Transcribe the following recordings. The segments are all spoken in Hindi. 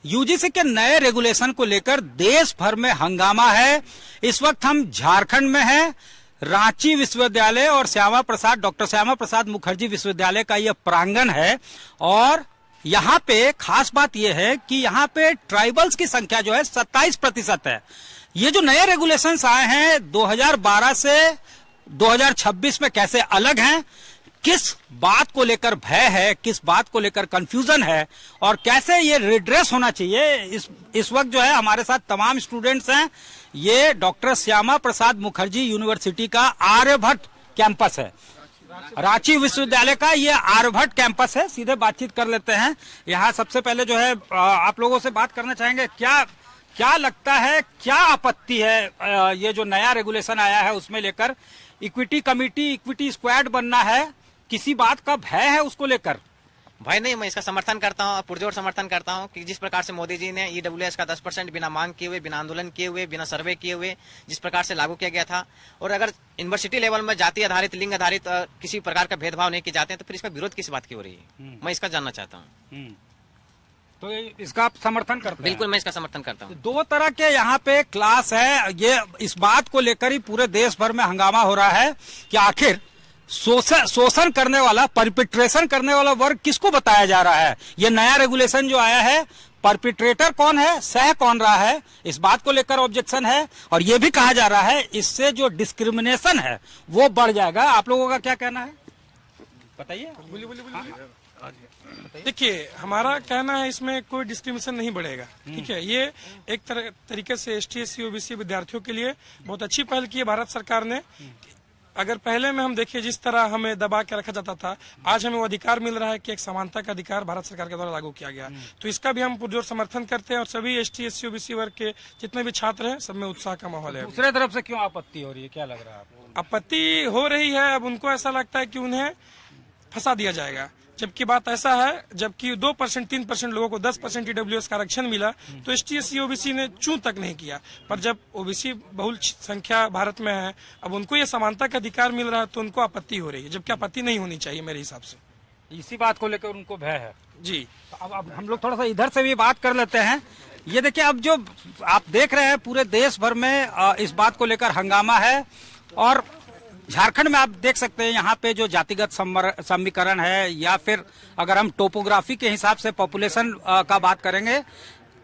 यूजीसी के नए रेगुलेशन को लेकर देश भर में हंगामा है। इस वक्त हम झारखंड में हैं। रांची विश्वविद्यालय और डॉक्टर श्यामा प्रसाद मुखर्जी विश्वविद्यालय का यह प्रांगण है और यहाँ पे खास बात यह है कि यहाँ पे ट्राइबल्स की संख्या जो है 27% है। ये जो नए रेगुलेशंस आए हैं 2012 से 2026 में कैसे अलग हैं, किस बात को लेकर भय है, किस बात को लेकर कंफ्यूजन है और कैसे ये रिड्रेस होना चाहिए, इस वक्त जो है हमारे साथ तमाम स्टूडेंट्स हैं। ये डॉक्टर श्यामा प्रसाद मुखर्जी यूनिवर्सिटी का आर्यभट्ट कैंपस है, रांची विश्वविद्यालय का ये आर्यभट्ट कैंपस है। सीधे बातचीत कर लेते हैं। यहाँ सबसे पहले जो है आप लोगों से बात करना चाहेंगे, क्या लगता है, क्या आपत्ति है ये जो नया रेगुलेशन आया है उसमें लेकर? इक्विटी कमेटी, इक्विटी स्क्वाड बनना है, किसी बात का भय है उसको लेकर? भाई नहीं, मैं इसका समर्थन करता हूँ, पुरजोर समर्थन करता हूँ कि जिस प्रकार से मोदी जी ने ईडब्ल्यूएस का 10% बिना मांग किए हुए, बिना आंदोलन किए हुए, बिना सर्वे किए हुए जिस प्रकार से लागू किया गया था, और अगर यूनिवर्सिटी लेवल में जाति आधारित, लिंग आधारित किसी प्रकार का भेदभाव नहीं किए जाते हैं तो फिर इसका विरोध किस बात की हो रही है? मैं इसका जानना चाहता हूँ। तो इसका आप समर्थन करते हैं? बिल्कुल, मैं इसका समर्थन करता हूँ। दो तरह के यहाँ पे क्लास है, ये इस बात को लेकर ही पूरे देश भर में हंगामा हो रहा है कि आखिर शोषण करने वाला, परपिट्रेशन करने वाला वर्ग किसको बताया जा रहा है। ये नया रेगुलेशन जो आया है, परपिट्रेटर कौन है, सह कौन रहा है, इस बात को लेकर ऑब्जेक्शन है। और ये भी कहा जा रहा है इससे जो डिस्क्रिमिनेशन है वो बढ़ जाएगा। आप लोगों का क्या कहना है, बताइए। देखिए, हमारा कहना है इसमें कोई डिस्क्रिमिनेशन नहीं बढ़ेगा। ठीक है, ये एक तरीके से ST SC OBC विद्यार्थियों के लिए बहुत अच्छी पहल की है भारत सरकार ने। अगर पहले में हम देखिए जिस तरह हमें दबा के रखा जाता था, आज हमें वो अधिकार मिल रहा है कि एक समानता का अधिकार भारत सरकार के द्वारा लागू किया गया। तो इसका भी हम पुरजोर समर्थन करते हैं और सभी ST SC OBC वर्ग के जितने भी छात्र हैं सब में उत्साह का माहौल है। दूसरे तरफ से क्यों आपत्ति हो रही है, क्या लग रहा है आपको? आपत्ति हो रही है, अब उनको ऐसा लगता है कि उन्हें फंसा दिया जाएगा, जबकि बात ऐसा है, जबकि 2% 3% लोगों को 10% EWS का आरक्षण मिला तो ST SC OBC ने चूं तक नहीं किया। पर जब OBC बहुल संख्या भारत में है, अब उनको ये समानता का अधिकार मिल रहा है तो उनको आपत्ति हो रही है, जबकि आपत्ति नहीं होनी चाहिए मेरे हिसाब से। इसी बात को लेकर उनको भय है जी। अब हम लोग थोड़ा सा इधर से भी बात कर लेते हैं। ये देखिए, अब जो आप देख रहे हैं पूरे देश भर में इस बात को लेकर हंगामा है और झारखंड में आप देख सकते हैं यहाँ पे जो जातिगत समीकरण है या फिर अगर हम टोपोग्राफी के हिसाब से पॉपुलेशन का बात करेंगे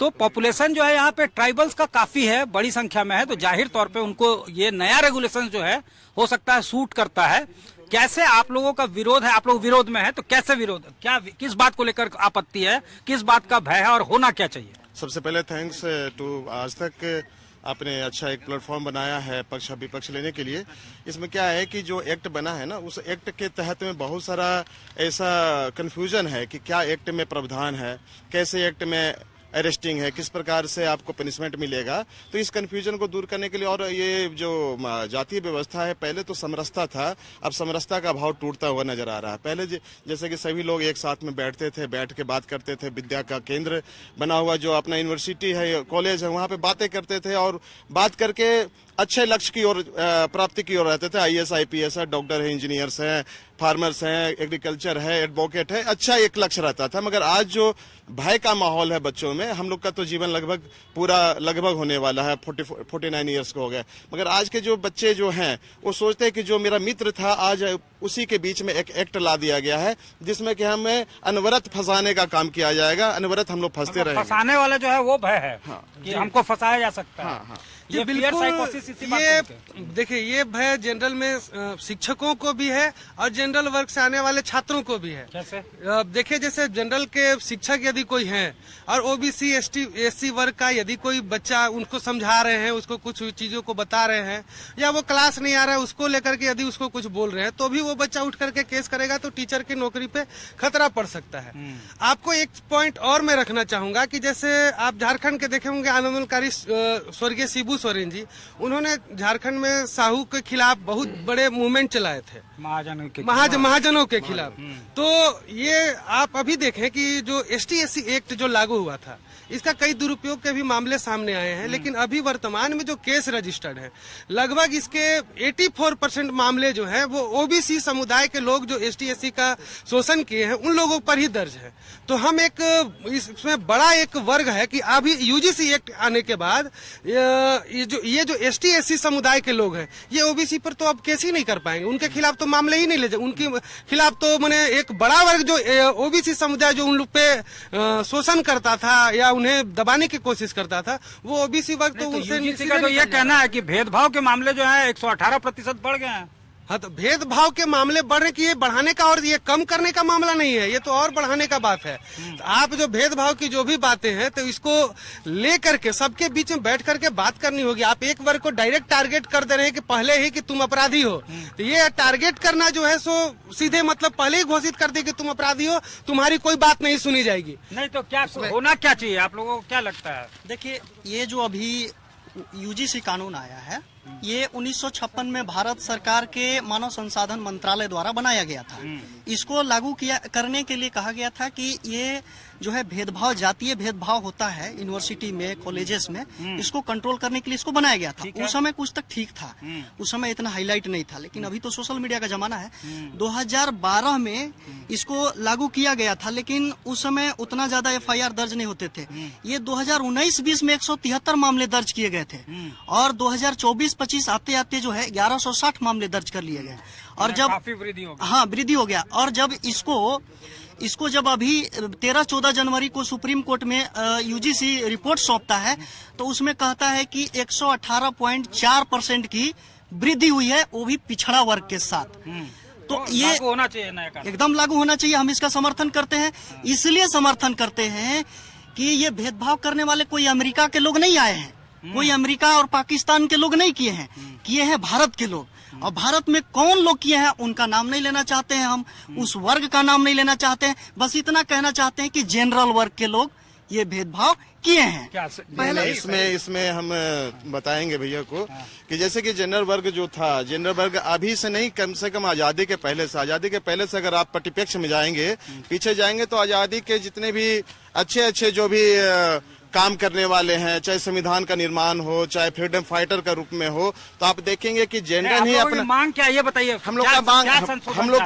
तो पॉपुलेशन जो है यहाँ पे ट्राइबल्स का काफी है, बड़ी संख्या में है। तो जाहिर तौर पे उनको ये नया रेगुलेशन जो है हो सकता है सूट करता है। कैसे आप लोगों का विरोध है, आप लोग विरोध में है तो कैसे विरोध, क्या किस बात को लेकर आपत्ति है, किस बात का भय है और होना क्या चाहिए? सबसे पहले थैंक्स टू आज तक आपने अच्छा एक प्लेटफॉर्म बनाया है पक्ष विपक्ष लेने के लिए। इसमें क्या है कि जो एक्ट बना है ना, उस एक्ट के तहत में बहुत सारा ऐसा कंफ्यूजन है कि क्या एक्ट में प्रावधान है, कैसे एक्ट में अरेस्टिंग है, किस प्रकार से आपको पनिशमेंट मिलेगा। तो इस कंफ्यूजन को दूर करने के लिए, और ये जो जातीय व्यवस्था है पहले तो समरसता था, अब समरसता का भाव टूटता हुआ नजर आ रहा है। पहले जैसे कि सभी लोग एक साथ में बैठते थे, बैठ के बात करते थे, विद्या का केंद्र बना हुआ जो अपना यूनिवर्सिटी है, कॉलेज है, वहाँ पे बातें करते थे और बात करके अच्छे लक्ष्य की ओर प्राप्ति की ओर रहते थे। IAS IPS है, डॉक्टर है, इंजीनियर्स हैं, फार्मर्स हैं, एग्रीकल्चर है, एडवोकेट है, अच्छा एक लक्ष्य रहता था। मगर आज जो भय का माहौल है बच्चों में, हम लोग का तो जीवन लगभग होने वाला है, 49 ईयर्स को हो गए, मगर आज के जो बच्चे जो हैं वो सोचते हैं कि जो मेरा मित्र था आज उसी के बीच में एक एक्ट ला दिया गया है जिसमें कि हमें अनवरत फंसाने का काम किया जाएगा, अनवरत हम लोग फंसते रहेंगे। फंसाने वाला जो है वो भय है कि हमको फंसाया जा सकता है। हाँ। ये बिल्कुल, ये देखिए, ये भय जनरल में शिक्षकों को भी है और जनरल वर्ग से आने वाले छात्रों को भी है। कैसे? देखिए, जैसे जनरल के शिक्षक यदि कोई हैं और OBC ST SC वर्ग का यदि कोई बच्चा उनको समझा रहे हैं, उसको कुछ चीजों को बता रहे हैं या वो क्लास नहीं आ रहा है उसको लेकर के यदि उसको कुछ बोल रहे हैं तो भी वो बच्चा उठ करके केस करेगा तो टीचर की नौकरी पे खतरा पड़ सकता है। आपको एक पॉइंट और मैं रखना चाहूंगा कि जैसे आप झारखंड के देखे होंगे आंदोलनकारी स्वर्गीय शिबू सोरेन जी, उन्होंने झारखंड में साहू के खिलाफ बहुत बड़े मूवमेंट चलाए थे, महाजनों के खिलाफ। तो ये आप अभी देखें कि जो ST SC एक्ट जो लागू हुआ था, इसका कई दुरुपयोग के भी मामले सामने आए हैं। लेकिन अभी वर्तमान में जो केस रजिस्टर्ड है, लगभग इसके 84% मामले जो है वो ओबीसी समुदाय के लोग जो एसटी एससी का शोषण किए हैं उन लोगों पर ही दर्ज है। तो हम इसमें बड़ा एक वर्ग है कि अभी यूजीसी एक्ट आने के बाद ये जो एसटी एससी समुदाय के लोग हैं ये ओबीसी पर तो अब केस ही नहीं कर पाएंगे, उनके खिलाफ तो मामले ही नहीं ले जाए, उनके खिलाफ तो मैंने एक बड़ा वर्ग जो ओबीसी समुदाय जो उन लोग पे शोषण करता था या उन्हें दबाने की कोशिश करता था, वो ओबीसी वर्ग तो उनसे यूजीसी का तो ये कहना है कि भेदभाव के मामले जो है 118% बढ़ गए हैं। हाँ, तो भेदभाव के मामले बढ़ने की, ये बढ़ाने का और ये कम करने का मामला नहीं है, ये तो और बढ़ाने का बात है। तो आप जो भेदभाव की जो भी बातें हैं तो इसको लेकर के सबके बीच में बैठ करके बात करनी होगी। आप एक वर्ग को डायरेक्ट टारगेट कर दे रहे हैं कि पहले ही कि तुम अपराधी हो, तो ये टारगेट करना जो है सो सीधे मतलब पहले ही घोषित कर दे कि तुम अपराधी हो, तुम्हारी कोई बात नहीं सुनी जाएगी। नहीं तो क्या होना क्या चाहिए, आप लोगों को क्या लगता है? देखिए, ये जो अभी यूजीसी कानून आया है ये 1956 में भारत सरकार के मानव संसाधन मंत्रालय द्वारा बनाया गया था। इसको लागू करने के लिए कहा गया था कि ये जो है भेदभाव, जातीय भेदभाव होता है यूनिवर्सिटी में, कॉलेजेस में, इसको कंट्रोल करने के लिए इसको बनाया गया था। उस समय कुछ तक ठीक था, उस समय इतना हाईलाइट नहीं था, लेकिन अभी तो सोशल मीडिया का जमाना है। 2012 में इसको लागू किया गया था, लेकिन उस समय उतना ज्यादा एफआईआर दर्ज नहीं होते थे। ये 2019-20 में 173 मामले दर्ज किए गए थे और 2024-25 आते आते जो है 1160 मामले दर्ज कर लिए गए। और जब काफी वृद्धि हो गई। हाँ, वृद्धि हो गया। और जब इसको जब अभी 13-14 जनवरी को सुप्रीम कोर्ट में यूजीसी रिपोर्ट सौंपता है तो उसमें कहता है कि 118.4% की वृद्धि हुई है, वो भी पिछड़ा वर्ग के साथ। तो ये लागू होना चाहिए नया कानून। एकदम लागू होना चाहिए। हम इसका समर्थन करते हैं, इसलिए समर्थन करते हैं कि ये भेदभाव करने वाले कोई अमेरिका के लोग नहीं आए हैं, कोई अमेरिका और पाकिस्तान के लोग नहीं किए हैं, किए हैं भारत के लोग। और भारत में कौन लोग किए हैं उनका नाम नहीं लेना चाहते हैं हम, उस वर्ग का नाम नहीं लेना चाहते हैं, बस इतना कहना चाहते हैं कि जनरल वर्ग के लोग ये भेदभाव किए हैं। पहले इसमें हम बताएंगे भैया को कि जैसे कि जनरल वर्ग जो था, जनरल वर्ग अभी से नहीं, कम से कम आजादी के पहले से अगर आप परिप्रेक्ष्य में जाएंगे, पीछे जाएंगे तो आजादी के जितने भी अच्छे जो भी काम करने वाले हैं, चाहे संविधान का निर्माण हो, चाहे फ्रीडम फाइटर का रूप में हो, तो आप देखेंगे कि जेंडर ही अपना मांग क्या है ये बताइए। हम लोग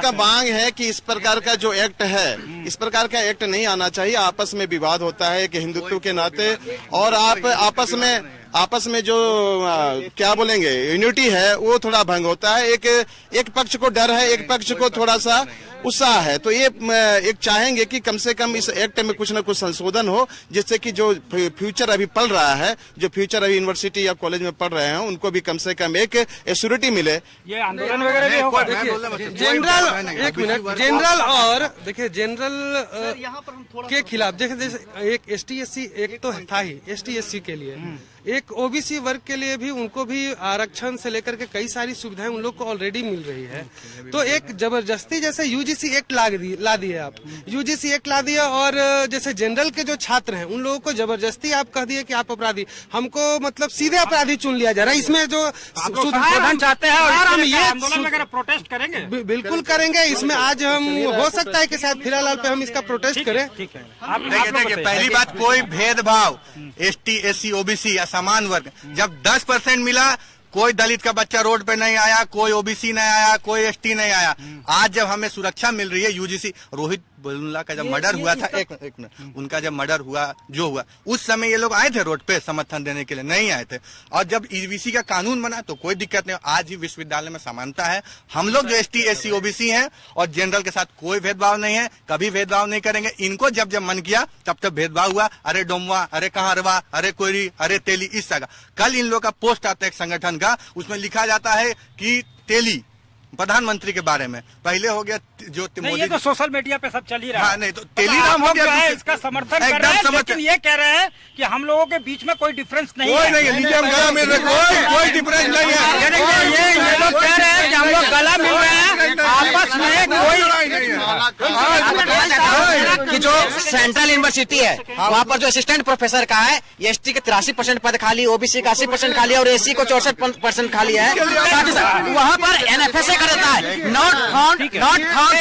का मांग है कि इस प्रकार का जो एक्ट है, इस प्रकार का एक्ट नहीं आना चाहिए। आपस में विवाद होता है कि हिंदुत्व के नाते, और आप आपस में जो क्या बोलेंगे यूनिटी है वो थोड़ा भंग होता है। एक पक्ष को डर है, एक पक्ष को थोड़ा सा उत्साह है। तो ये एक चाहेंगे कि कम से कम इस एक्ट में कुछ न कुछ संशोधन हो, जिससे कि जो फ्यूचर अभी पढ़ रहा है, जो फ्यूचर अभी यूनिवर्सिटी या कॉलेज में पढ़ रहे हैं, उनको भी कम से कम एक एश्योरिटी मिले। ये आंदोलन वगैरह भी होगा। जनरल और देखिए जनरल के खिलाफ जैसे एक एसटी-एससी एक तो था ही एसटी-एससी के लिए, एक ओबीसी वर्ग के लिए भी उनको भी आरक्षण से लेकर के कई सारी सुविधाएं उन लोग को ऑलरेडी मिल रही है। तो एक जबरदस्ती जैसे यूजीसी एक्ट ला दिए आप, यूजीसी एक्ट ला दिया, और जैसे जनरल के जो छात्र हैं उन लोगों को जबरदस्ती आप कह दिए कि आप अपराधी, हमको मतलब सीधे अपराधी चुन लिया जा रहा है। इसमें जो सुधार चाहते हैं और हम ये आंदोलन वगैरह प्रोटेस्ट करेंगे, बिल्कुल करेंगे। इसमें आज हम हो सकता है कि शायद फिलहाल पे हम इसका प्रोटेस्ट करें। ठीक है। देखिए, पहली बात, कोई भेदभाव एसटी एससी ओबीसी या समान वर्ग, जब 10% मिला, कोई दलित का बच्चा रोड पे नहीं आया, कोई ओबीसी नहीं आया, कोई एसटी नहीं आया। आज जब हमें सुरक्षा मिल रही है, यूजीसी रोहित बुल्ला का जब मर्डर हुआ था, एक मिनट, उनका जब मर्डर हुआ जो हुआ, उस समय ये लोग आए थे रोड पे समर्थन देने के लिए, नहीं आए थे। और जब ईवीसी का कानून बना तो कोई दिक्कत नहीं। आज ही विश्वविद्यालय में समानता है। हम लोग जो एसटी एससी ओबीसी हैं और जनरल के साथ कोई भेदभाव नहीं है, कभी भेदभाव नहीं करेंगे। इनको जब जब मन किया तब तक भेदभाव हुआ, अरे डोमवा, अरे कहारवा, अरे कोयरी, अरे तेली, इस तरह। कल इन लोग का पोस्ट आता है एक संगठन का, उसमें लिखा जाता है कि तेली प्रधानमंत्री के बारे में, पहले हो गया जो नहीं, ये तो सोशल मीडिया पे सब चल ही रहा है। हाँ, नहीं तो टेलीग्राम हो गया, इसका समर्थन कर रहे हैं, लेकिन ये कह रहे हैं कि हम लोगों के बीच में कोई डिफरेंस नहीं है। कोई डिफरेंस नहीं है। ये लोग कह रहे हैं कि हम लोग गला मिल रहे हैं, आपस में कोई कि जो सेंट्रल यूनिवर्सिटी है वहाँ पर जो असिस्टेंट प्रोफेसर का है, एसटी के 83% पद खाली, ओबीसी का 80% खाली और एससी को 64% खाली है। साथ ही साथ वहाँ पर एनएफएसए कर देता है नॉट फाउंड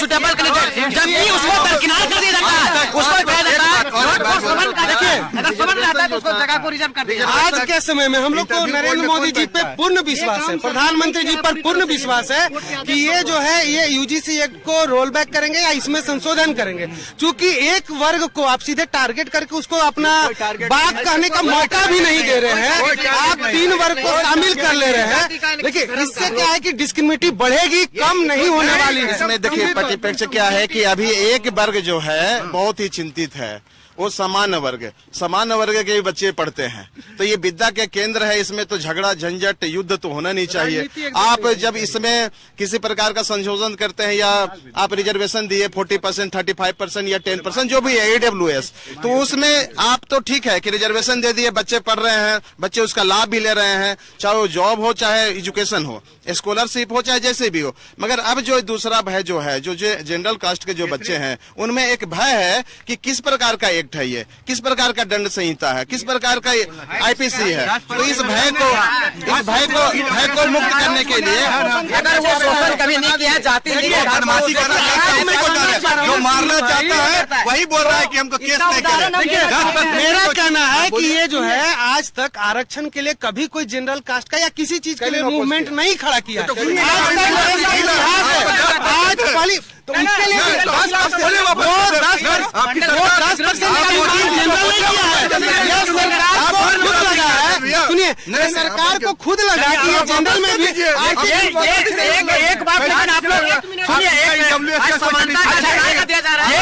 सुटेबल कैंडिडेट, जबकि उसको दरकिनार कर दिया जाता है, उसको कहा जाता है नॉट समन का। देखिए अगर समन रहता है तो उसको जगह को रिजर्व कर दिया। आज के समय में हम लोग को नरेंद्र मोदी जी पे पूर्ण विश्वास है, प्रधानमंत्री जी पर पूर्ण विश्वास है कि ये जो है ये यूजीसी एक्ट को रोल बैक करेंगे या इसमें संशोधन करेंगे। क्योंकि एक वर्ग को आप सीधे टारगेट करके उसको अपना बात कहने का मौका भी नहीं दे रहे हैं, आप 3 वर्ग को शामिल कर ले रहे हैं। देखिए इससे क्या है कि डिस्क्रिमिनेटिव बढ़ेगी, कम नहीं होने वाली है। इसमें देखिए प्रतिपक्ष क्या है कि अभी एक वर्ग जो है बहुत ही चिंतित है, वो सामान्य वर्ग के भी बच्चे पढ़ते हैं। तो ये विद्या के केंद्र है, इसमें तो झगड़ा झंझट युद्ध तो होना नहीं चाहिए। आप जब इसमें किसी प्रकार का संशोधन करते हैं या आप रिजर्वेशन दिए 40%, 35% या 10% जो भी है AWS, तो उसमें आप तो ठीक है कि रिजर्वेशन दे दिए, बच्चे पढ़ रहे हैं, बच्चे उसका लाभ भी ले रहे हैं, चाहे वो जॉब हो चाहे एजुकेशन हो, स्कॉलरशिप हो चाहे जैसे भी हो। मगर अब जो दूसरा भय जो है, जो जनरल कास्ट के जो बच्चे हैं उनमें एक भय है कि किस प्रकार का एक्ट है, ये किस प्रकार का दंड संहिता है, किस प्रकार का IPC है। तो इस भय को मुक्त करने के लिए अगर वो शोषण कभी नहीं किया जाती बदमाशी करना चाहता है, जो मारना चाहता है वही बोल रहा है कि हमको केस नहीं करें। मेरा कहना है कि ये जो है आज तक आरक्षण के लिए कभी कोई जनरल कास्ट का या किसी चीज के लिए मूवमेंट नहीं खड़ा किया। आज पहली तो उसके लिए 10% का जनरल नहीं किया है। यह सरकार को खुद लगा है, सुनिए सरकार को खुद लगा कि ये जनरल में भी एक बात लेकिन आप लोग सुनिए, समानता का दिया जा रहा है।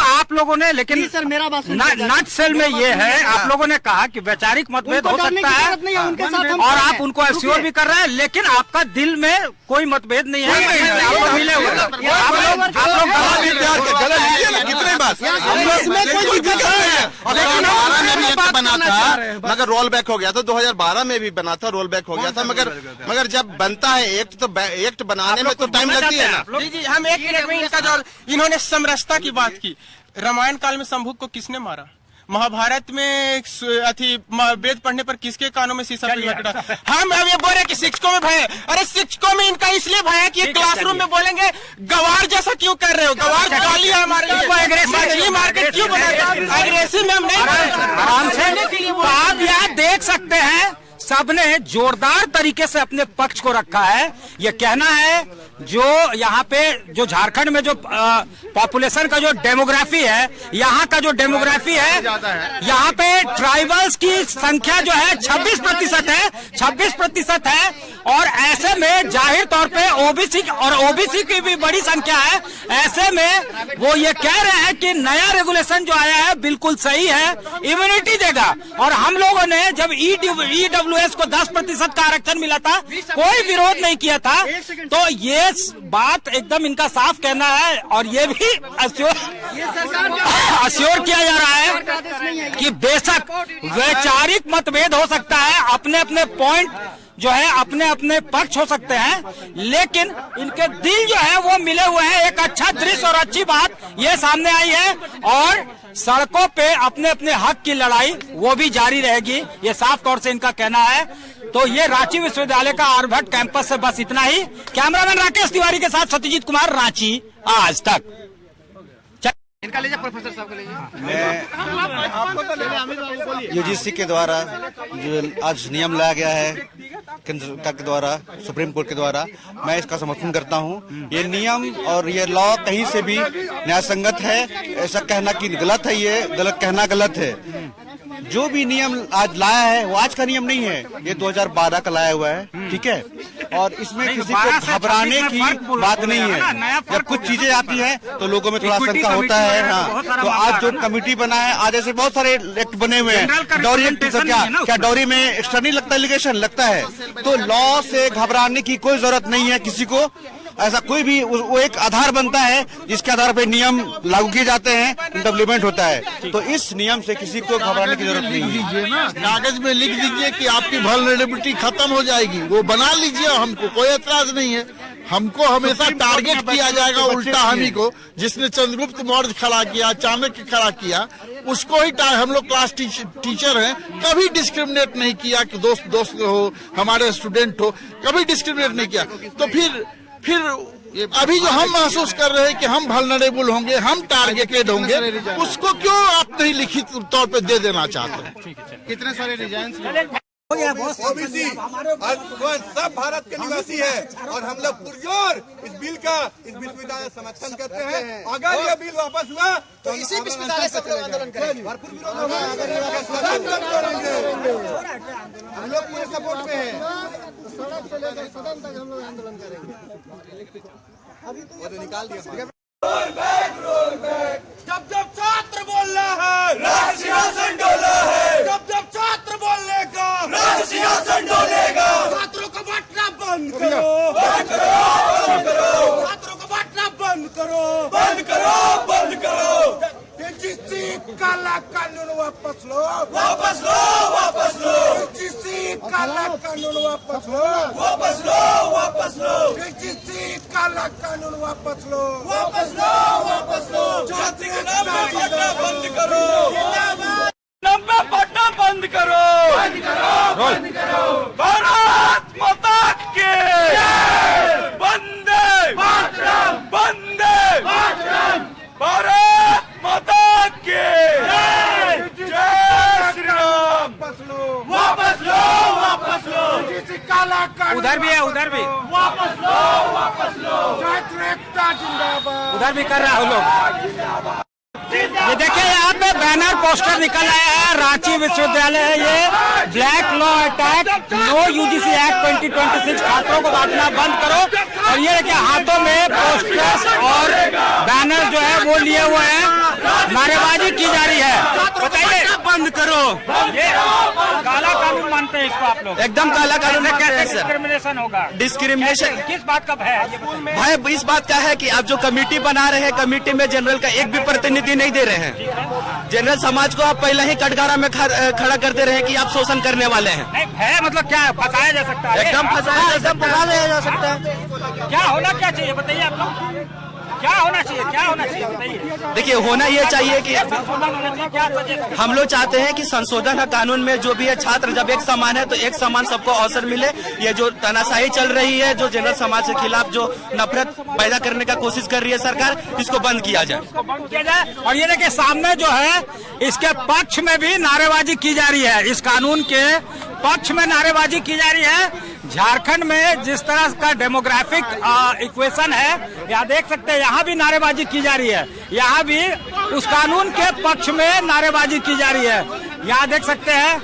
आप लोगों ने लेकिन सर मेरा बात नट सेल में ये है, आप लोगों ने कहा कि वैचारिक मतभेद हो सकता है और आप उनको एश्योर भी कर रहे हैं, लेकिन आपका दिल में कोई मतभेद नहीं है, आप लोग मिले हुए कितने बात बना था, मगर रोल बैक हो गया था। 2012 में भी बना था, रोल बैक हो गया था। मगर जब बनता है एक्ट तो एक्ट बनाने में तो टाइम लगती है ना। जी हम एक मिनट में इनका जो इन्होंने समरसता की बात की, रामायण काल में शंभू को किसने मारा? महाभारत में वेद पढ़ने पर किसके कानों में शीशा पिघला? हम अब ये बोल रहे कि शिक्षकों में भय है। अरे शिक्षकों में इनका इसलिए भय है कि क्लासरूम में बोलेंगे गवार जैसा क्यों कर रहे हो, गवार गाली है हमारे लिए, मार्केट क्यों बना? अग्रेसिव में हम नहीं आराम से। तो आप यहाँ देख सकते हैं सबने जोरदार तरीके से अपने पक्ष को रखा है। ये कहना है जो यहाँ पे जो झारखंड में जो पॉपुलेशन का जो डेमोग्राफी है, यहाँ का जो डेमोग्राफी है, यहाँ पे ट्राइबल्स की संख्या जो है 26% है और ऐसे में जाहिर तौर पे ओबीसी की भी बड़ी संख्या है। ऐसे में वो ये कह रहे हैं कि नया रेगुलेशन जो आया है बिल्कुल सही है, इम्यूनिटी देगा। और हम लोगों ने जब EWS को 10% का आरक्षण मिला था, कोई विरोध नहीं किया था। तो ये बात एकदम इनका साफ कहना है और ये भी अश्योर किया जा रहा है कि बेशक वैचारिक मतभेद हो सकता है, अपने अपने पॉइंट जो है अपने अपने पक्ष हो सकते हैं, लेकिन इनके दिल जो है वो मिले हुए हैं। एक अच्छा दृश्य और अच्छी बात ये सामने आई है और सड़कों पे अपने अपने हक की लड़ाई वो भी जारी रहेगी, ये साफ तौर से इनका कहना है। तो ये रांची विश्वविद्यालय का आर्यभट्ट कैंपस से बस इतना ही। कैमरामैन राकेश तिवारी के साथ सत्यजीत कुमार, रांची आज तक। इनका लीजिए, प्रोफेसर साहब का लीजिए। यूजीसी के द्वारा जो आज नियम लाया गया है केंद्र सरकार के द्वारा, सुप्रीम कोर्ट के द्वारा, मैं इसका समर्थन करता हूँ। ये नियम और ये लॉ कहीं से भी न्यायसंगत है, ऐसा कहना कि गलत है, ये गलत कहना गलत है। जो भी नियम आज लाया है वो आज का नियम नहीं है, ये 2012 का लाया हुआ है, ठीक है। और इसमें किसी को घबराने की बात नहीं है। जब कुछ चीजें आती हैं तो लोगों में थोड़ा शंका होता है। हाँ, तो आज जो कमेटी बना है, आज ऐसे बहुत सारे एक्ट बने हुए हैं। डॉरी एक्ट क्या डॉरी में एक्स्ट्रा नहीं लगता, एलिगेशन लगता है। तो लॉ से घबराने की कोई जरूरत नहीं है किसी को। ऐसा कोई भी वो एक आधार बनता है जिसके आधार पर नियम लागू किए जाते हैं, इम्प्लीमेंट होता है। तो इस नियम से किसी को घबराने की जरूरत नहीं है। कागज में लिख दीजिए कि आपकी वल्नरेबिलिटी खत्म हो जाएगी, वो बना लीजिए, हमको कोई एतराज नहीं है। हमको हमेशा टारगेट किया जाएगा उल्टा हम ही को। जिसने चंद्रगुप्त मौर्य खड़ा किया, चाणक्य खड़ा किया, उसको ही हम लोग क्लास टीचर हैं, कभी डिस्क्रिमिनेट नहीं किया कि दोस्त हो, हमारे स्टूडेंट हो, कभी डिस्क्रिमिनेट नहीं किया। तो फिर अभी जो हम महसूस कर रहे हैं कि हम वल्नरेबल होंगे, हम टारगेटेड होंगे, उसको क्यों आप नहीं लिखित तौर पे दे देना चाहते हैं? कितने सारे रिजाइन ओबीसी सब भारत के निवासी है और हम लोग पुरजोर इस बिल का विश्वविद्यालय समर्थन करते हैं। अगर ये बिल वापस हुआ तो इसी विश्वविद्यालय से आंदोलन करेंगे, भरपूर विरोध होगा, हम लोग पूरे सपोर्ट में हैं। सड़क से लेकर सदन तक हम लोग आंदोलन करेंगे। अभी तो निकाल दिया। जब छात्र बोल रहा है राजसिंहासन डोला है, जब छात्र बोलने का राजसिंहासन डोलेगा। छात्रों को बांटना बंद करो, बंद करो, बंद करो। छात्रों को बांटना बंद करो, बंद करो, बंद करो। काला कानून वापस लो, वापस लो, वापस लो। काला कानून वापस लो, वापस लो, वापस लो। काला कानून वापस लो, वापस लो, वापस लो। छात्री का नाम पढ़ना बंद करो, नंबर पढ़ना बंद करो, बंद करो, बंद करो। भारत माता के वंदे मातरम, वंदे मातरम। भारत माता के जय श्री राम। वापस लो, वापस लो। काला कानून उधर भी है, उधर भी वापस लो, वापस लो। छात्र एकता जिंदाबाद, उधर भी कर रहा है लोग। ये देखिए यहाँ पे बैनर पोस्टर निकल आया है, रांची विश्वविद्यालय है ये। Black law attack, no UGC act 2026, छात्रों को बांटना बंद करो। और ये देखिए हाथों में पोस्टर्स और बैनर जो है वो लिए हुए हैं, नारेबाजी की जा रही है। बताइए, बंद करो। ये काला कानून मानते हैं इसको आप लोग? एकदम काला कानून है। कैसे डिस्क्रिमिनेशन होगा? डिस्क्रिमिनेशन किस बात का भय है ये बताइए? भाई इस बात का है कि आप जो कमेटी बना रहे हैं, कमेटी में जनरल का एक भी प्रतिनिधि नहीं दे रहे हैं। जनरल समाज को आप पहले ही कटघरा में खड़ा करते रहे कि आप शोषण करने वाले हैं। नहीं, भय मतलब क्या है? फंसाया जा सकता है, एकदम फंसा जा सकता है। क्या होना क्या चाहिए बताइए आप लोग? क्या होना चाहिए, क्या होना चाहिए बताइए? देखिए, होना ये चाहिए कि संशोधन होना चाहिए। क्या सजेस्ट? हम लोग चाहते हैं कि संशोधन है कानून में, जो भी है छात्र जब एक समान है तो एक समान सबको अवसर मिले। ये जो तानाशाही चल रही है, जो जनरल समाज के खिलाफ जो नफरत पैदा करने का कोशिश कर रही है सरकार, इसको बंद किया जाए। बंद किया जाए। और ये देखिए सामने जो है इसके पक्ष में भी नारेबाजी की जा रही है, इस कानून के पक्ष में नारेबाजी की जा रही है। झारखंड में जिस तरह का डेमोग्राफिक इक्वेशन है, यहाँ देख सकते हैं, यहाँ भी नारेबाजी की जा रही है। यहाँ भी उस कानून के पक्ष में नारेबाजी की जा रही है। यहाँ देख सकते हैं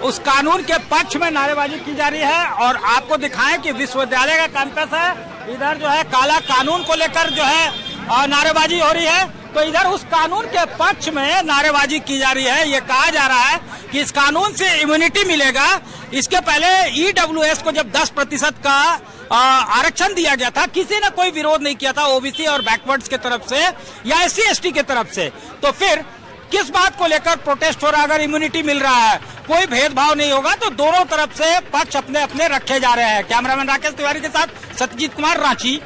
उस कानून के पक्ष में नारेबाजी की जा रही है। और आपको दिखाएं कि विश्वविद्यालय का कैंपस है, इधर जो है काला कानून को लेकर जो है नारेबाजी हो रही है, तो इधर उस कानून के पक्ष में नारेबाजी की जा रही है। ये कहा जा रहा है कि इस कानून से इम्यूनिटी मिलेगा। इसके पहले ईडब्ल्यूएस को जब 10% का आरक्षण दिया गया था, किसी ने कोई विरोध नहीं किया था, ओबीसी और बैकवर्ड्स के तरफ से या SC ST के तरफ से। तो फिर किस बात को लेकर प्रोटेस्ट हो रहा है? अगर इम्यूनिटी मिल रहा है, कोई भेदभाव नहीं होगा, तो दोनों तरफ से पक्ष अपने अपने रखे जा रहे हैं। कैमरामैन राकेश तिवारी के साथ सत्यजीत कुमार, रांची।